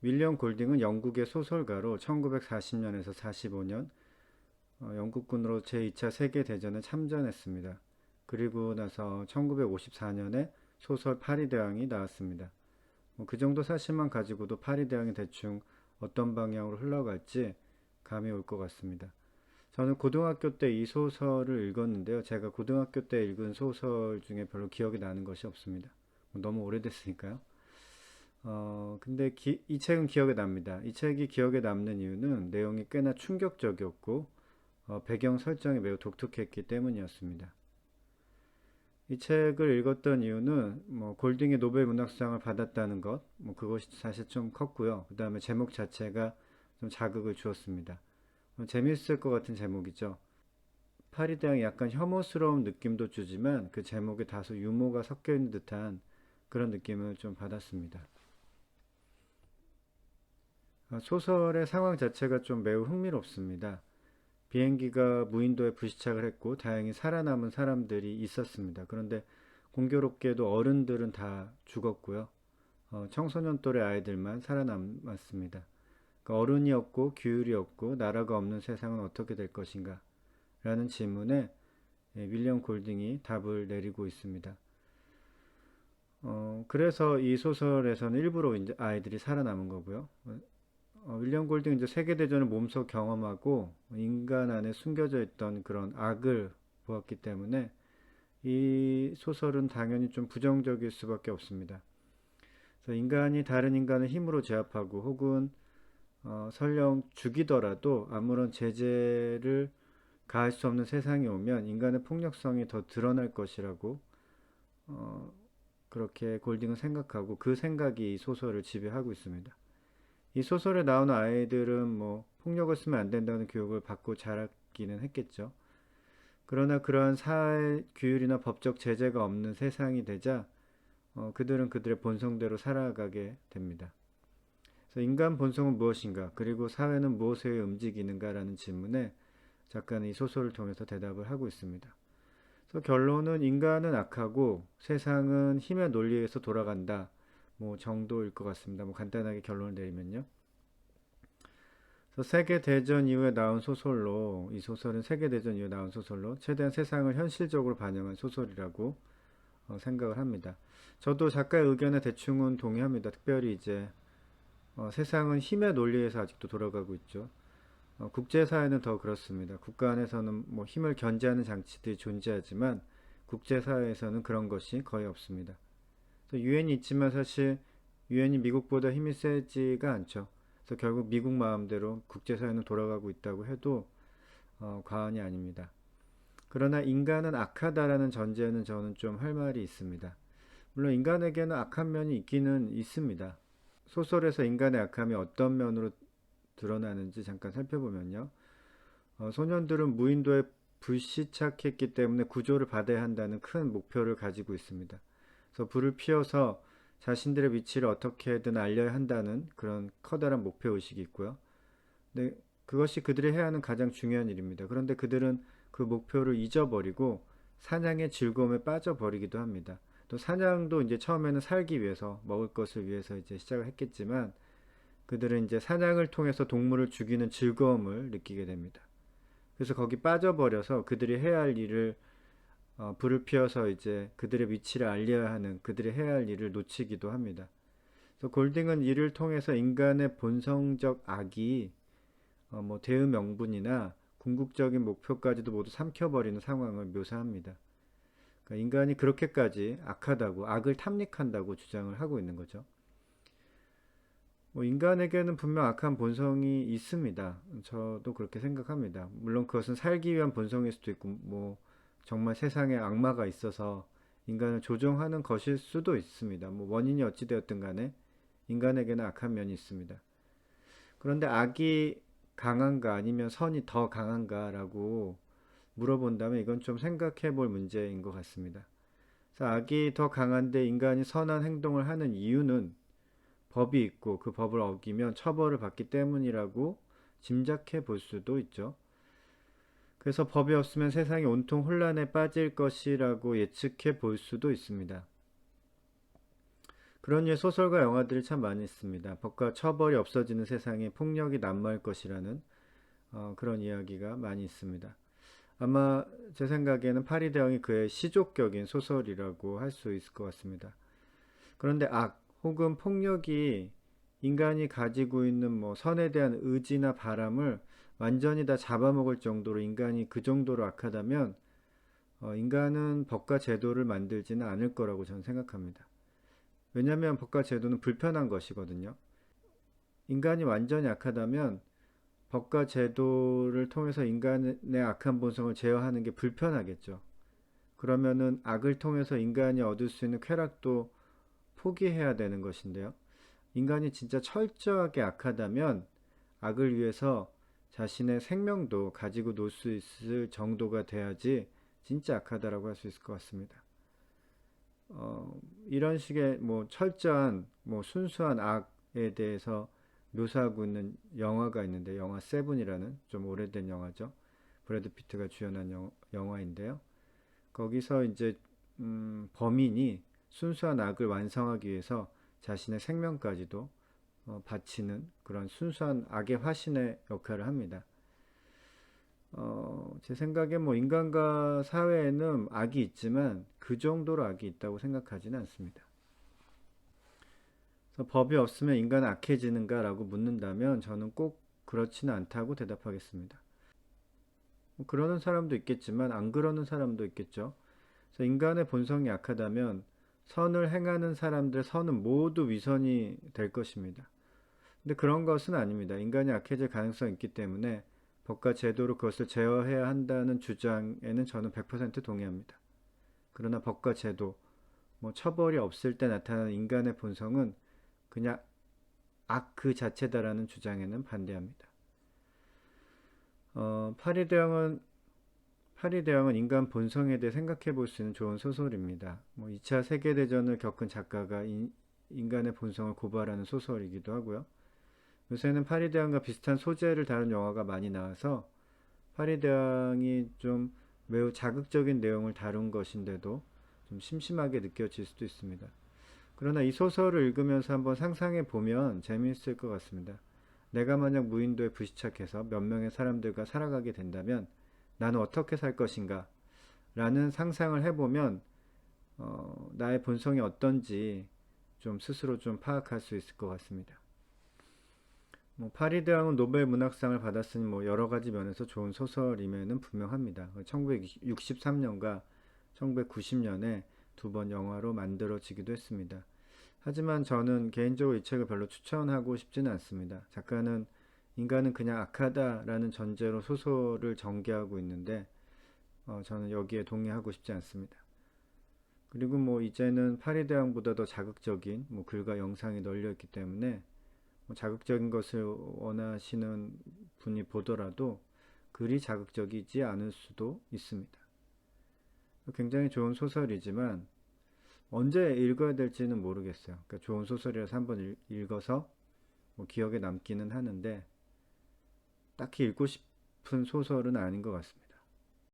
윌리엄 골딩은 영국의 소설가로 1940년에서 45년 영국군으로 제2차 세계대전에 참전했습니다. 그리고 나서 1954년에 소설 파리대왕이 나왔습니다. 그 정도 사실만 가지고도 파리대왕이 대충 어떤 방향으로 흘러갈지 감이 올 것 같습니다. 저는 고등학교 때 이 소설을 읽었는데요. 제가 고등학교 때 읽은 소설 중에 별로 기억이 나는 것이 없습니다. 너무 오래됐으니까요. 근데 이 책은 기억에 납니다. 이 책이 기억에 남는 이유는 내용이 꽤나 충격적이었고, 배경 설정이 매우 독특했기 때문이었습니다. 이 책을 읽었던 이유는 골딩이 노벨 문학상을 받았다는 것, 그것이 사실 좀 컸고요. 그 다음에 제목 자체가 좀 자극을 주었습니다. 재밌을 것 같은 제목이죠. 파리대왕이 약간 혐오스러운 느낌도 주지만 그 제목에 다소 유머가 섞여 있는 듯한 그런 느낌을 좀 받았습니다. 소설의 상황 자체가 좀 매우 흥미롭습니다. 비행기가 무인도에 불시착을 했고 다행히 살아남은 사람들이 있었습니다. 그런데 공교롭게도 어른들은 다 죽었고요. 청소년 또래 아이들만 살아남았습니다. 그러니까 어른이 없고 규율이 없고 나라가 없는 세상은 어떻게 될 것인가? 라는 질문에 윌리엄 골딩이 답을 내리고 있습니다. 그래서 이 소설에서는 일부러 이제 아이들이 살아남은 거고요. 윌리엄 골딩은 이제 세계대전을 몸소 경험하고 인간 안에 숨겨져 있던 그런 악을 보았기 때문에 이 소설은 당연히 좀 부정적일 수밖에 없습니다. 그래서 인간이 다른 인간을 힘으로 제압하고 혹은 설령 죽이더라도 아무런 제재를 가할 수 없는 세상이 오면 인간의 폭력성이 더 드러날 것이라고 그렇게 골딩은 생각하고 그 생각이 이 소설을 지배하고 있습니다. 이 소설에 나오는 아이들은 폭력을 쓰면 안 된다는 교육을 받고 자랐기는 했겠죠. 그러나 그러한 사회 규율이나 법적 제재가 없는 세상이 되자 그들은 그들의 본성대로 살아가게 됩니다. 그래서 인간 본성은 무엇인가 그리고 사회는 무엇에 의해 움직이는가라는 질문에 작가는 이 소설을 통해서 대답을 하고 있습니다. 그래서 결론은 인간은 악하고 세상은 힘의 논리에서 돌아간다. 정도일 것 같습니다. 간단하게 결론을 내리면요. 그래서 세계대전 이후에 나온 소설로 이 소설은 세계대전 이후에 나온 소설로 최대한 세상을 현실적으로 반영한 소설이라고 생각을 합니다. 저도 작가의 의견에 대충은 동의합니다. 특별히 이제 세상은 힘의 논리에서 아직도 돌아가고 있죠. 국제사회는 더 그렇습니다. 국가 안에서는 힘을 견제하는 장치들이 존재하지만 국제사회에서는 그런 것이 거의 없습니다. 유엔이 있지만 사실 유엔이 미국보다 힘이 세지가 않죠. 그래서 결국 미국 마음대로 국제사회는 돌아가고 있다고 해도 과언이 아닙니다. 그러나 인간은 악하다라는 전제는 저는 좀 할 말이 있습니다. 물론 인간에게는 악한 면이 있기는 있습니다. 소설에서 인간의 악함이 어떤 면으로 드러나는지 잠깐 살펴보면요. 소년들은 무인도에 불시착했기 때문에 구조를 받아야 한다는 큰 목표를 가지고 있습니다. 그래서 불을 피워서 자신들의 위치를 어떻게든 알려야 한다는 그런 커다란 목표의식이 있고요. 근데 그것이 그들이 해야 하는 가장 중요한 일입니다. 그런데 그들은 그 목표를 잊어버리고 사냥의 즐거움에 빠져버리기도 합니다. 또 사냥도 이제 처음에는 살기 위해서 먹을 것을 위해서 이제 시작을 했겠지만 그들은 이제 사냥을 통해서 동물을 죽이는 즐거움을 느끼게 됩니다. 그래서 거기 빠져버려서 그들이 해야 할 일을 불을 피워서 이제 그들의 위치를 알려야 하는 그들이 해야 할 일을 놓치기도 합니다. 그래서 골딩은 이를 통해서 인간의 본성적 악이 대의 명분이나 궁극적인 목표까지도 모두 삼켜버리는 상황을 묘사합니다. 그러니까 인간이 그렇게까지 악하다고 악을 탐닉한다고 주장을 하고 있는 거죠. 인간에게는 분명 악한 본성이 있습니다. 저도 그렇게 생각합니다. 물론 그것은 살기 위한 본성일 수도 있고, 정말 세상에 악마가 있어서 인간을 조종하는 것일 수도 있습니다. 원인이 어찌되었든 간에 인간에게는 악한 면이 있습니다. 그런데 악이 강한가 아니면 선이 더 강한가라고 물어본다면 이건 좀 생각해 볼 문제인 것 같습니다. 그래서 악이 더 강한데 인간이 선한 행동을 하는 이유는 법이 있고 그 법을 어기면 처벌을 받기 때문이라고 짐작해 볼 수도 있죠. 그래서 법이 없으면 세상이 온통 혼란에 빠질 것이라고 예측해 볼 수도 있습니다. 그런 류의 소설과 영화들이 참 많이 있습니다. 법과 처벌이 없어지는 세상에 폭력이 난무할 것이라는 그런 이야기가 많이 있습니다. 아마 제 생각에는 파리대왕이 그의 시족격인 소설이라고 할 수 있을 것 같습니다. 그런데 악 혹은 폭력이 인간이 가지고 있는 뭐 선에 대한 의지나 바람을 완전히 다 잡아먹을 정도로 인간이 그 정도로 악하다면 인간은 법과 제도를 만들지는 않을 거라고 저는 생각합니다. 왜냐하면 법과 제도는 불편한 것이거든요. 인간이 완전히 악하다면 법과 제도를 통해서 인간의 악한 본성을 제어하는 게 불편하겠죠. 그러면은 악을 통해서 인간이 얻을 수 있는 쾌락도 포기해야 되는 것인데요. 인간이 진짜 철저하게 악하다면 악을 위해서 자신의 생명도 가지고 놀 수 있을 정도가 돼야지 진짜 악하다라고 할 수 있을 것 같습니다. 이런 식의 뭐 철저한 뭐 순수한 악에 대해서 묘사하고 있는 영화가 있는데 영화 세븐이라는 좀 오래된 영화죠. 브래드 피트가 주연한 영화인데요. 거기서 이제 범인이 순수한 악을 완성하기 위해서 자신의 생명까지도 바치는 그런 순수한 악의 화신의 역할을 합니다. 제 생각에 뭐 인간과 사회에는 악이 있지만 그 정도로 악이 있다고 생각하지는 않습니다. 그래서 법이 없으면 인간은 악해지는가라고 묻는다면 저는 꼭 그렇지는 않다고 대답하겠습니다. 뭐 그러는 사람도 있겠지만 안 그러는 사람도 있겠죠. 그래서 인간의 본성이 약하다면 선을 행하는 사람들의 선은 모두 위선이 될 것입니다. 근데 그런 것은 아닙니다. 인간이 악해질 가능성이 있기 때문에 법과 제도로 그것을 제어해야 한다는 주장에는 저는 100% 동의합니다. 그러나 법과 제도, 뭐 처벌이 없을 때 나타나는 인간의 본성은 그냥 악 그 자체다라는 주장에는 반대합니다. 파리대왕은 인간 본성에 대해 생각해 볼 수 있는 좋은 소설입니다. 뭐 2차 세계대전을 겪은 작가가 인간의 본성을 고발하는 소설이기도 하고요. 요새는 파리대왕과 비슷한 소재를 다룬 영화가 많이 나와서 파리대왕이 좀 매우 자극적인 내용을 다룬 것인데도 좀 심심하게 느껴질 수도 있습니다. 그러나 이 소설을 읽으면서 한번 상상해 보면 재미있을 것 같습니다. 내가 만약 무인도에 부시착해서 몇 명의 사람들과 살아가게 된다면 나는 어떻게 살 것인가? 라는 상상을 해보면 나의 본성이 어떤지 좀 스스로 좀 파악할 수 있을 것 같습니다. 뭐 파리대왕은 노벨 문학상을 받았으니 뭐 여러 가지 면에서 좋은 소설임에는 분명합니다. 1963년과 1990년에 두 번 영화로 만들어지기도 했습니다. 하지만 저는 개인적으로 이 책을 별로 추천하고 싶지는 않습니다. 작가는 인간은 그냥 악하다라는 전제로 소설을 전개하고 있는데 저는 여기에 동의하고 싶지 않습니다. 그리고 뭐 이제는 파리대왕보다 더 자극적인 뭐 글과 영상이 널려 있기 때문에 뭐 자극적인 것을 원하시는 분이 보더라도 글이 자극적이지 않을 수도 있습니다. 굉장히 좋은 소설이지만 언제 읽어야 될지는 모르겠어요. 그러니까 좋은 소설이라서 한번 읽어서 뭐 기억에 남기는 하는데 딱히 읽고 싶은 소설은 아닌 것 같습니다.